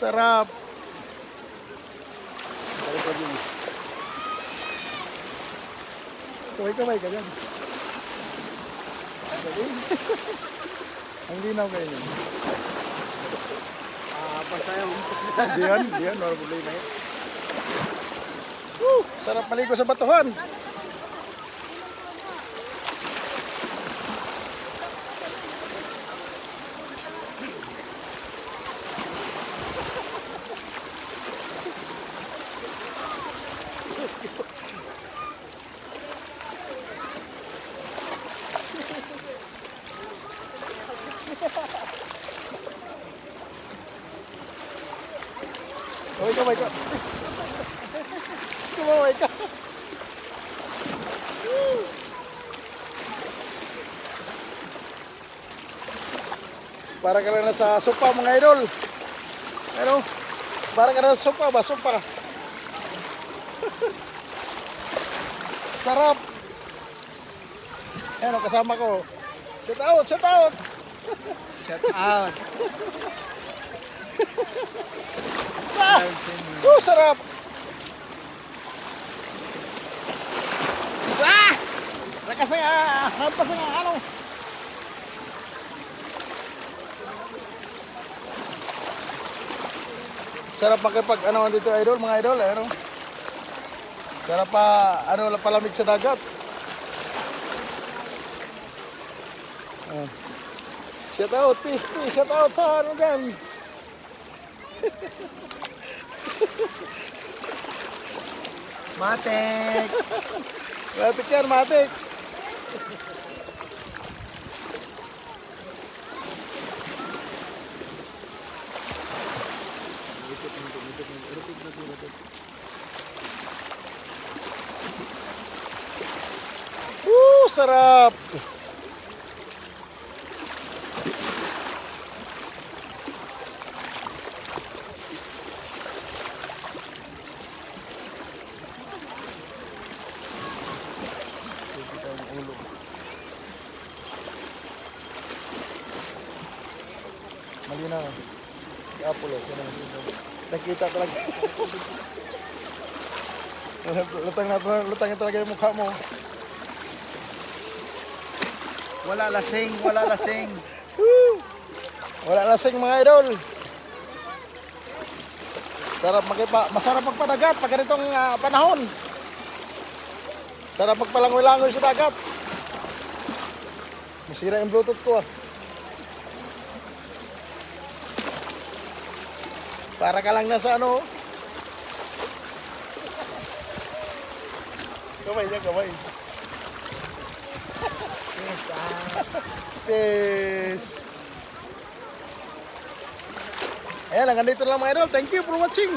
sarap. Kamay-kamay ka dyan. Ang linaw kayo niyo. Pasayaw. Diyan, wala problema yun. Sarap maligo sa batuhan. Kamay ka. Kumaway ka. Para ka na sa sopa mga idol. Ano? Para ka na sa sopa ba? Sopa. Sarap. Ano kasama ko. Shout out, shout out. Shout out. Sarap. Lakas nga, hampas nga ano. Sarap makipag ano dito idol, mga idol, ano. Sarap pa ano palamig sa dagat. Shout out, peace, shout out sa ano dyan. Matik. Matik yan, matik. Sarap. Malinaw. Apulo. Nakita talaga. Lutang talaga yung mukha mo. Wala lasing, wala lasing. Wala lasing mga idol. Masarap magpadagat pag ganitong panahon. Sarap magpalangoy-langoy sa dagat. Masira yung Bluetooth ko ah. Para ka lang nasa ano. Kamay niya, kamay. Peace. Ayan, hanggang dito lang mga idol. Thank you for watching.